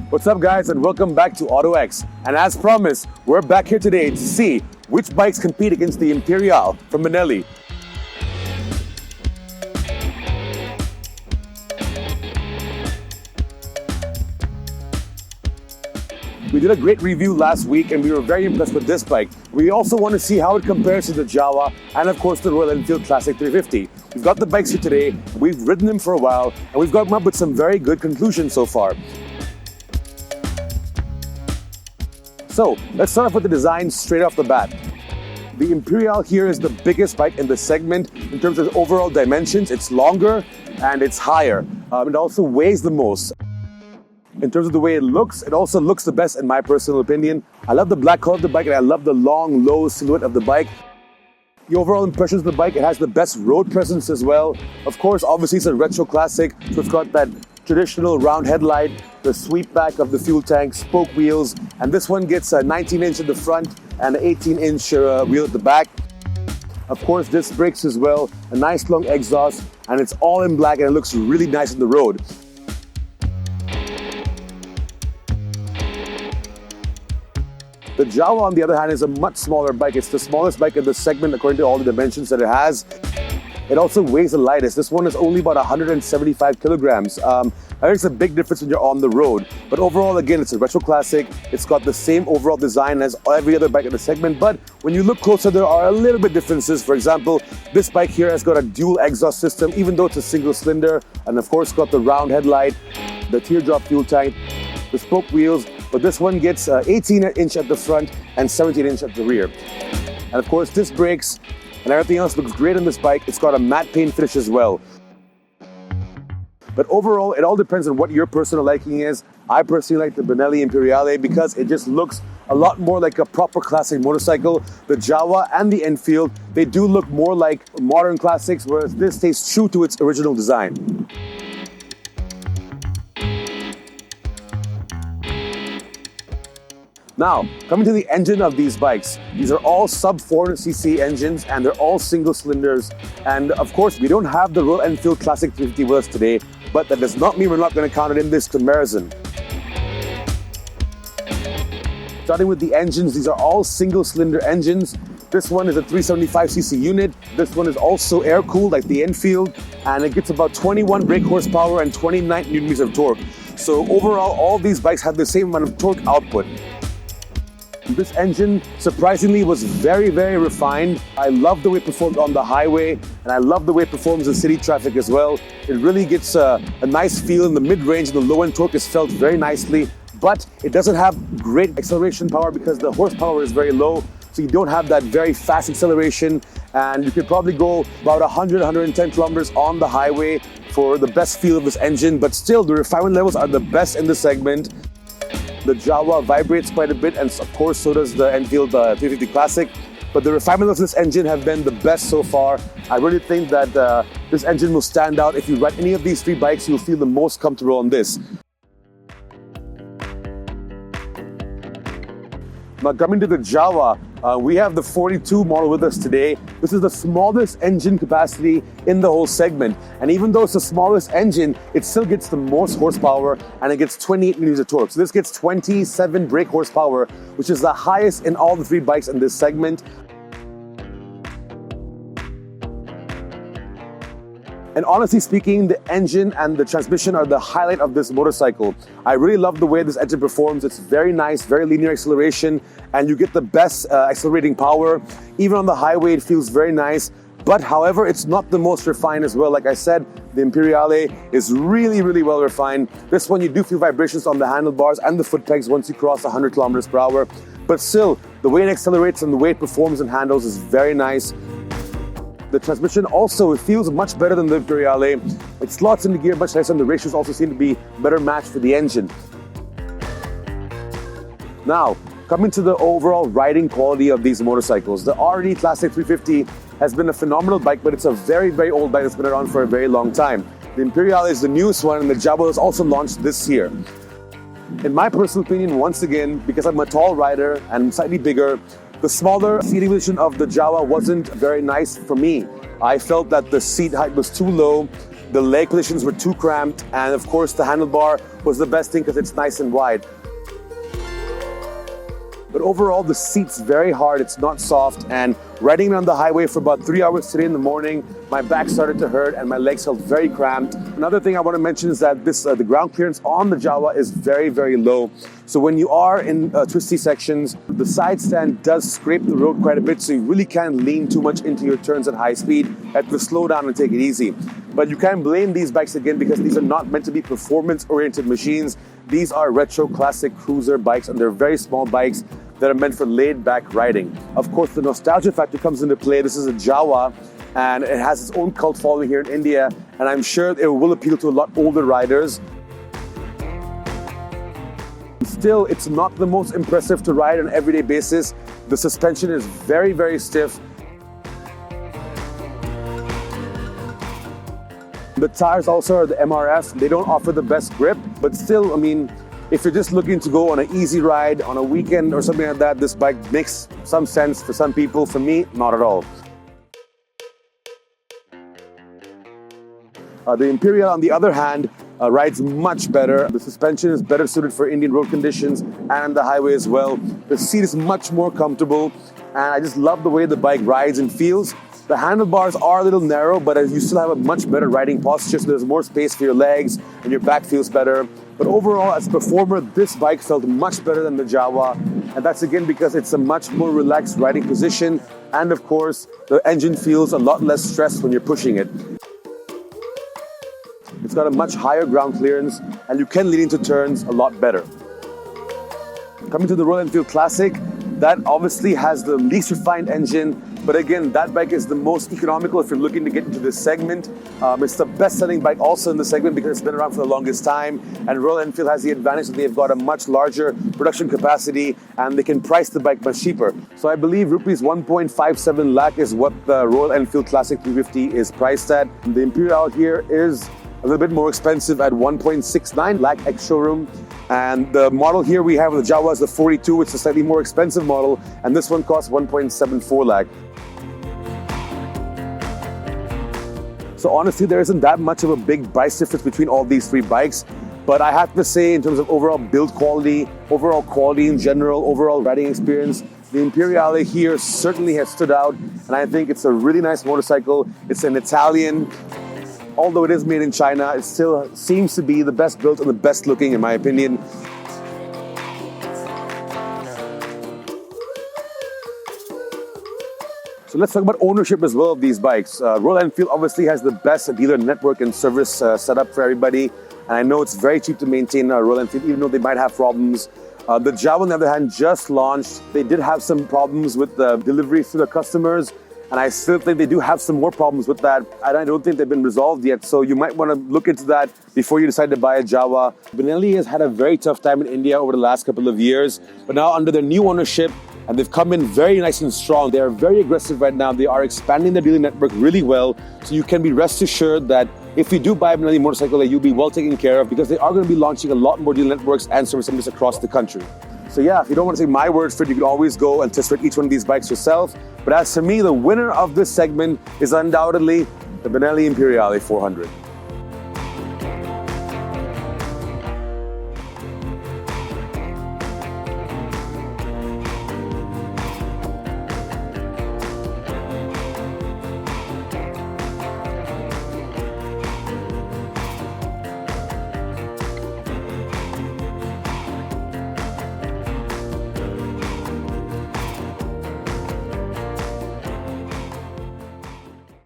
What's up guys, and welcome back to autoX. And as promised, we're back here today to see which bikes compete against the Imperiale from Benelli. We did a great review last week and we were very impressed with this bike. We also want to see how it compares to the Jawa and of course the Royal Enfield Classic 350. We've got the bikes here today, we've ridden them for a while, and we've come up with some very good conclusions so far. So let's start off with the design straight off the bat. The Imperiale here is the biggest bike in the segment in terms of overall dimensions. It's longer and it's higher. It also weighs the most. In terms of the way it also looks the best in my personal opinion. I love the black color of the bike and I love the long, low silhouette of the bike. The overall impressions of the bike, it has the best road presence as well. Of course, obviously it's a retro classic, so it's got that traditional round headlight, the sweep back of the fuel tank, spoke wheels, and this one gets a 19-inch at the front and an 18-inch wheel at the back. Of course, disc brakes as well, a nice long exhaust, and it's all in black and it looks really nice on the road. The Jawa, on the other hand, is a much smaller bike. It's the smallest bike in the segment according to all the dimensions that it has. It also weighs the lightest. This one is only about 175 kilograms. I think it's a big difference when you're on the road. But overall, again, it's a retro classic. It's got the same overall design as every other bike in the segment. But when you look closer, there are a little bit differences. For example, this bike here has got a dual exhaust system, even though it's a single cylinder. And of course, got the round headlight, the teardrop fuel tank, the spoke wheels. But this one gets 18-inch at the front and 17-inch at the rear. And of course, disc brakes and everything else looks great on this bike. It's got a matte paint finish as well. But overall, it all depends on what your personal liking is. I personally like the Benelli Imperiale because it just looks a lot more like a proper classic motorcycle. The Jawa and the Enfield, they do look more like modern classics, whereas this stays true to its original design. Now, coming to the engine of these bikes, these are all sub 400cc engines and they're all single cylinders. And of course, we don't have the Royal Enfield Classic 350 with us today, but that does not mean we're not going to count it in this comparison. Starting with the engines, these are all single cylinder engines. This one is a 375cc unit. This one is also air-cooled like the Enfield, and it gets about 21 brake horsepower and 29 newton-meters of torque. So overall, all these bikes have the same amount of torque output. This engine, surprisingly, was very, very refined. I love the way it performed on the highway, and I love the way it performs in city traffic as well. It really gets a nice feel in the mid-range, and the low-end torque is felt very nicely, but it doesn't have great acceleration power because the horsepower is very low, so you don't have that very fast acceleration, and you could probably go about 100-110 kilometers on the highway for the best feel of this engine, but still, the refinement levels are the best in the segment. The Jawa vibrates quite a bit, and of course so does the Enfield 350 Classic. But the refinement of this engine have been the best so far. I really think that this engine will stand out. If you ride any of these three bikes, you'll feel the most comfortable on this. Now coming to the Jawa, we have the 42 model with us today. This is the smallest engine capacity in the whole segment. And even though it's the smallest engine, it still gets the most horsepower and it gets 28 newtons of torque. So this gets 27 brake horsepower, which is the highest in all the three bikes in this segment. And honestly speaking, the engine and the transmission are the highlight of this motorcycle. I really love the way this engine performs. It's very nice, very linear acceleration, and you get the best accelerating power. Even on the highway, it feels very nice. But however, it's not the most refined as well. Like I said, the Imperiale is really, really well refined. This one, you do feel vibrations on the handlebars and the foot pegs once you cross 100 kilometers per hour. But still, the way it accelerates and the way it performs and handles is very nice. The transmission also feels much better than the Imperiale. It slots into gear much nicer, and the ratios also seem to be better matched for the engine. Now, coming to the overall riding quality of these motorcycles, the RD Classic 350 has been a phenomenal bike, but it's a very, very old bike that's been around for a very long time. The Imperiale is the newest one, and the Jawa was also launched this year. In my personal opinion, once again, because I'm a tall rider and slightly bigger, the smaller seating position of the Jawa wasn't very nice for me. I felt that the seat height was too low. the leg positions were too cramped, and of course the handlebar was the best thing because it's nice and wide. But overall, the seat's very hard, it's not soft, and riding on the highway for about 3 hours today in the morning, my back started to hurt and my legs felt very cramped. Another thing I want to mention is that the ground clearance on the Jawa is very, very low. So when you are in twisty sections, the side stand does scrape the road quite a bit, so you really can't lean too much into your turns at high speed. You have to slow down and take it easy. But you can't blame these bikes again because these are not meant to be performance-oriented machines. These are retro classic cruiser bikes, and they're very small bikes that are meant for laid-back riding. Of course, the nostalgia factor comes into play. This is a Jawa, and it has its own cult following here in India, and I'm sure it will appeal to a lot older riders. Still, it's not the most impressive to ride on an everyday basis. The suspension is very, very stiff. The tires also are the MRF. They don't offer the best grip, but still, I mean, if you're just looking to go on an easy ride on a weekend or something like that, this bike makes some sense for some people. For me, not at all. The Imperiale, on the other hand, rides much better. The suspension is better suited for Indian road conditions and the highway as well. The seat is much more comfortable, and I just love the way the bike rides and feels. The handlebars are a little narrow, but you still have a much better riding posture, so there's more space for your legs and your back feels better. But overall, as a performer, this bike felt much better than the Jawa, and that's again because it's a much more relaxed riding position, and of course, the engine feels a lot less stressed when you're pushing it. It's got a much higher ground clearance, and you can lean into turns a lot better. Coming to the Royal Enfield Classic, that obviously has the least refined engine, but again, that bike is the most economical if you're looking to get into this segment. It's the best-selling bike also in the segment because it's been around for the longest time, and Royal Enfield has the advantage that they've got a much larger production capacity and they can price the bike much cheaper. So I believe rupees 1.57 lakh is what the Royal Enfield Classic 350 is priced at. The Imperiale here is a little bit more expensive at 1.69 lakh ex-showroom. And the model here we have with the Jawa is the 42, which is a slightly more expensive model, and this one costs 1.74 lakh. So honestly, there isn't that much of a big price difference between all these three bikes, but I have to say in terms of overall build quality, overall quality in general, overall riding experience, the Imperiale here certainly has stood out, and I think it's a really nice motorcycle. It's an Italian. Although it is made in China, it still seems to be the best built and the best looking in my opinion. So let's talk about ownership as well of these bikes. Royal Enfield obviously has the best dealer network and service setup for everybody. And I know it's very cheap to maintain Royal Enfield, even though they might have problems. The Jawa, on the other hand, just launched. They did have some problems with the delivery to the customers. And I still think they do have some more problems with that. And I don't think they've been resolved yet. So you might want to look into that before you decide to buy a Jawa. Benelli has had a very tough time in India over the last couple of years. But now under their new ownership, and they've come in very nice and strong. They are very aggressive right now. They are expanding their dealer network really well. So you can be rest assured that if you do buy a Benelli motorcycle, that you'll be well taken care of because they are going to be launching a lot more dealer networks and service centers across the country. So yeah, if you don't want to take my word for it, you can always go and test ride each one of these bikes yourself. But as for me, the winner of this segment is undoubtedly the Benelli Imperiale 400.